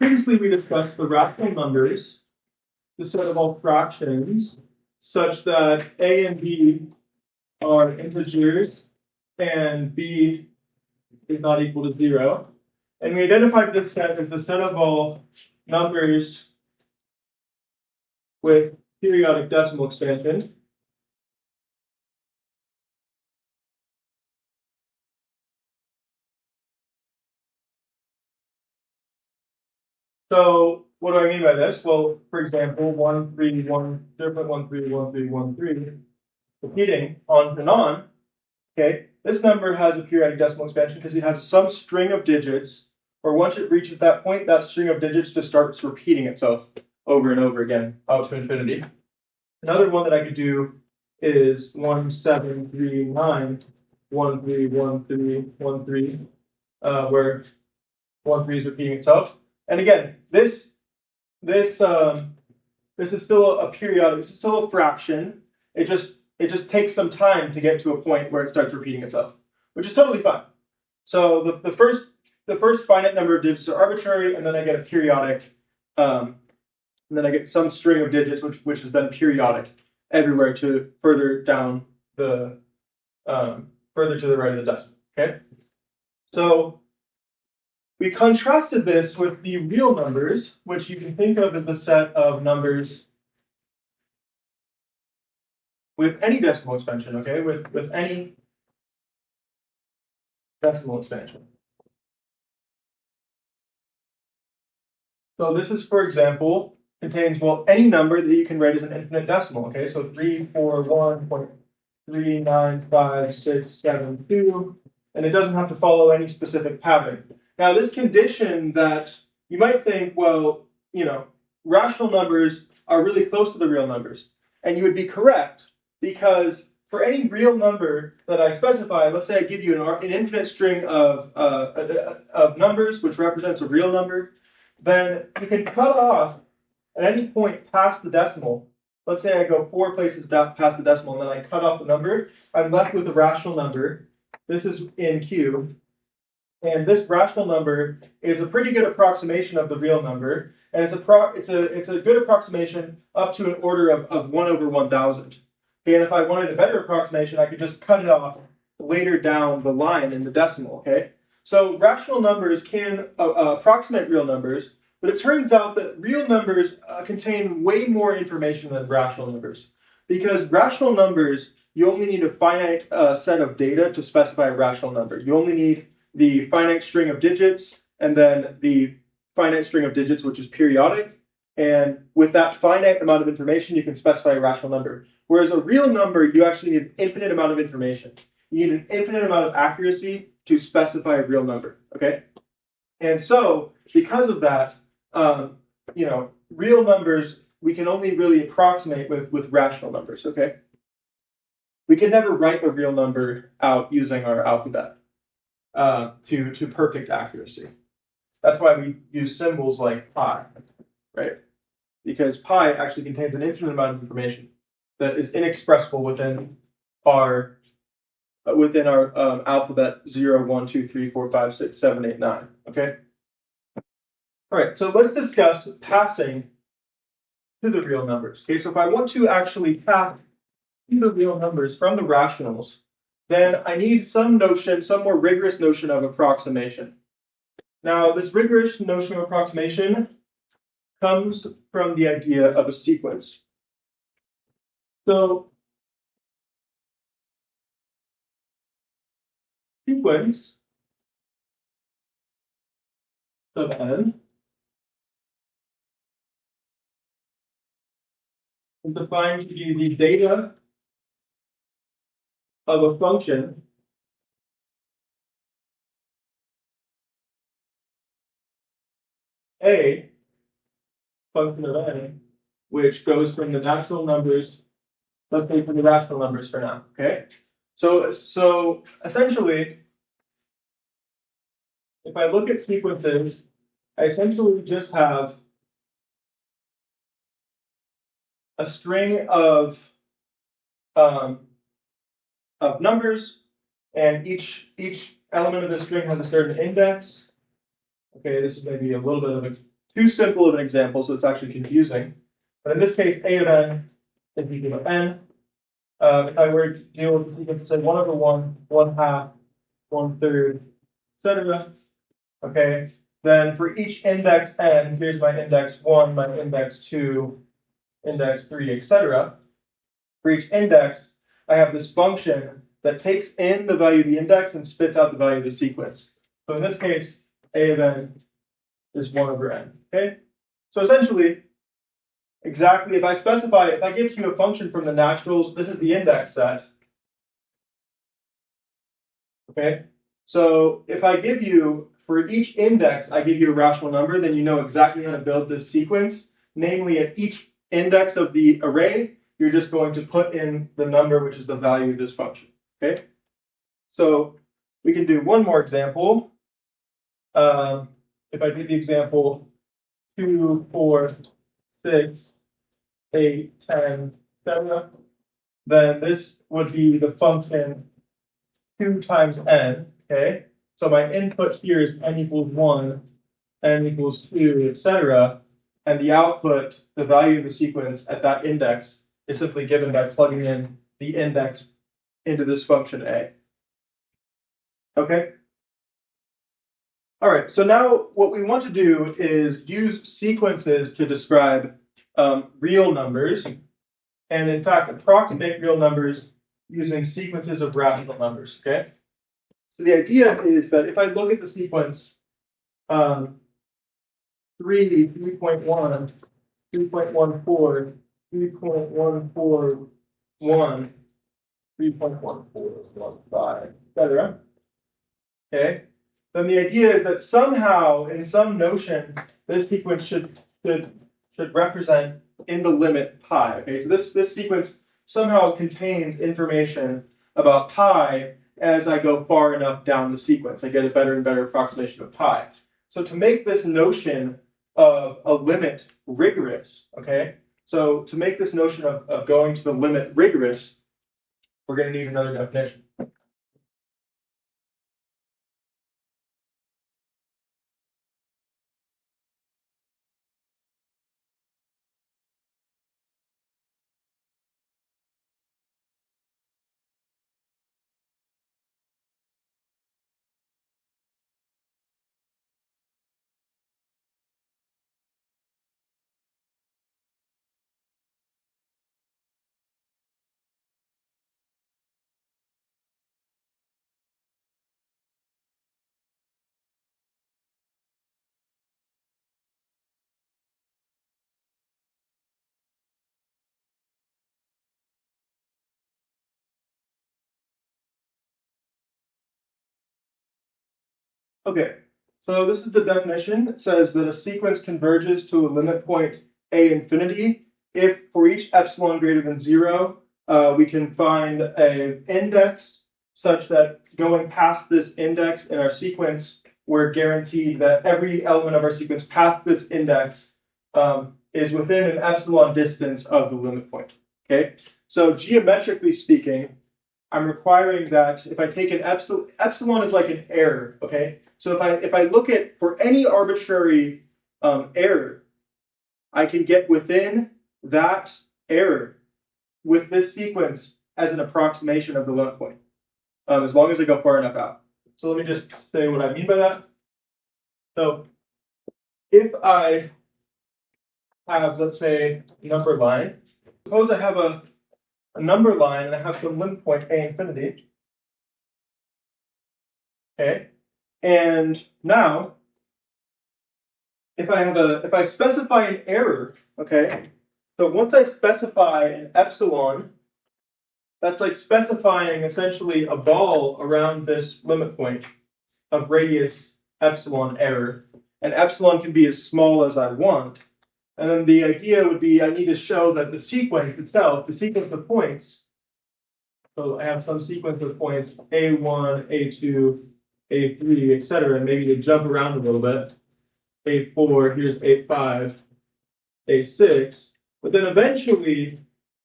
previously we discussed the rational numbers, the set of all fractions, such that a and b are integers and b is not equal to 0. And we identified this set as the set of all numbers with periodic decimal expansion. So what do I mean by this? Well, for example, 1, 3, 1, 0.13, 1, 3, 1, 3, repeating on and on. Okay, this number has a periodic decimal expansion because it has some string of digits, or once it reaches that point, that string of digits just starts repeating itself over and over again out to infinity. Another one that I could do is 1, 7, 3, 9, 1, 3, 1, 3, 1, 3, where 1, 3 is repeating itself. And again, this is still a periodic. This is still a fraction. It just takes some time to get to a point where it starts repeating itself, which is totally fine. So the first finite number of digits are arbitrary, and then I get a periodic, and then I get some string of digits, which is then periodic everywhere to further down the further to the right of the decimal. Okay, so we contrasted this with the real numbers, which you can think of as the set of numbers with any decimal expansion, okay? With any decimal expansion. So this is, for example, contains, well, any number that you can write as an infinite decimal, okay? So 341.39567, and it doesn't have to follow any specific pattern. Now, this condition that you might think, well, rational numbers are really close to the real numbers. And you would be correct, because for any real number that I specify, let's say I give you an infinite string of numbers, which represents a real number, then you can cut off at any point past the decimal. Let's say I go 4 places past the decimal, and then I cut off the number. I'm left with a rational number. This is in Q. And this rational number is a pretty good approximation of the real number, and it's a good approximation up to an order of 1 over 1,000. Okay, and if I wanted a better approximation, I could just cut it off later down the line in the decimal. Okay, so rational numbers can approximate real numbers, but it turns out that real numbers contain way more information than rational numbers, because rational numbers, you only need a finite set of data to specify a rational number. You only need the finite string of digits, and then the finite string of digits, which is periodic. And with that finite amount of information, you can specify a rational number. Whereas a real number, you actually need an infinite amount of information. You need an infinite amount of accuracy to specify a real number, okay? And so, because of that, real numbers, we can only really approximate with rational numbers, okay? We can never write a real number out using our alphabet. To perfect accuracy. That's why we use symbols like pi, right? Because pi actually contains an infinite amount of information that is inexpressible within our alphabet 0, 1, 2, 3, 4, 5, 6, 7, 8, 9. Okay. All right. So let's discuss passing to the real numbers. Okay. So if I want to actually pass to the real numbers from the rationals, then I need some more rigorous notion of approximation. Now, this rigorous notion of approximation comes from the idea of a sequence. So, sequence of n is defined to be the data of a function a function of n, which goes from the natural numbers, let's say from the rational numbers for now, okay? So essentially, if I look at sequences, I essentially just have a string of numbers, and each element of the string has a certain index. Okay, this is maybe a little bit of a too simple of an example, so it's actually confusing. But in this case, A of n is equal to n. If I were to deal with the sequence, say 1 over 1, 1/2, 1/3, etc. Okay, then for each index n, here's my index 1, my index 2, index 3, etc. For each index, I have this function that takes in the value of the index and spits out the value of the sequence. So in this case, A of n is 1 over n. Okay, so essentially, exactly, if I give you a function from the naturals, this is the index set. Okay, so if I give you, for each index, I give you a rational number, then you know exactly how to build this sequence. Namely, at each index of the array, you're just going to put in the number, which is the value of this function. Okay, so we can do one more example. If I do the example 2, 4, 6, 8, 10, etc., then this would be the function 2 times n. Okay, so my input here is n equals 1, n equals 2, etc. And the output, the value of the sequence at that index, is simply given by plugging in the index into this function a. Okay? All right, so now what we want to do is use sequences to describe real numbers, and in fact approximate real numbers using sequences of rational numbers. Okay? So the idea is that if I look at the sequence 3, 3.1, 3.14, 3.141, 3.1415, etc. Okay, then the idea is that somehow, in some notion, this sequence should represent in the limit pi. Okay, so this sequence somehow contains information about pi as I go far enough down the sequence. I get a better and better approximation of pi. So to make this notion of a limit rigorous, okay, so to make this notion of going to the limit rigorous, we're going to need another definition. Okay, so this is the definition. It says that a sequence converges to a limit point a infinity if for each epsilon greater than 0, we can find an index such that going past this index in our sequence, we're guaranteed that every element of our sequence past this index is within an epsilon distance of the limit point. Okay, so geometrically speaking, I'm requiring that if I take an epsilon is like an error. Okay, so if I look at for any arbitrary error, I can get within that error with this sequence as an approximation of the limit point, as long as I go far enough out. So let me just say what I mean by that. So if I have, let's say, a number line, suppose I have a number line and I have some limit point a infinity. Okay, and now if I specify an error, okay, so once I specify an epsilon, that's like specifying essentially a ball around this limit point of radius epsilon error, and epsilon can be as small as I want. And then the idea would be I need to show that the sequence itself, the sequence of points, so I have some sequence of points A1, A2, A3, etc., and maybe to jump around a little bit. A4, here's A5, A6, but then eventually,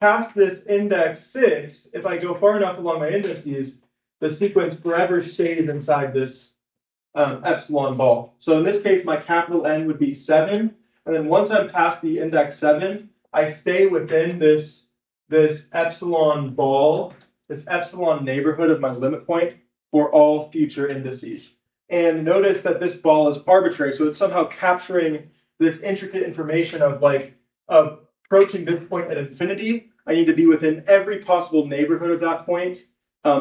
past this index 6, if I go far enough along my indices, the sequence forever stays inside this epsilon ball. So in this case, my capital N would be 7, And then once I'm past the index 7, I stay within this epsilon ball, this epsilon neighborhood of my limit point for all future indices. And notice that this ball is arbitrary, so it's somehow capturing this intricate information of approaching this point at infinity. I need to be within every possible neighborhood of that point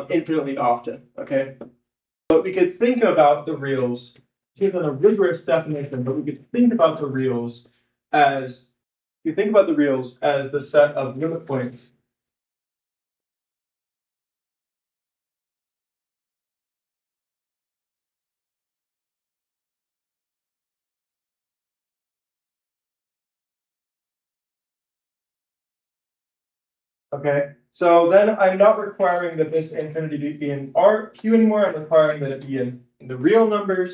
infinitely often, okay? But we could think about the reals, here's not a rigorous definition, but we could think about the reals as, the set of limit points. Okay, so then I'm not requiring that this infinity be in R Q anymore. I'm requiring that it be in the real numbers.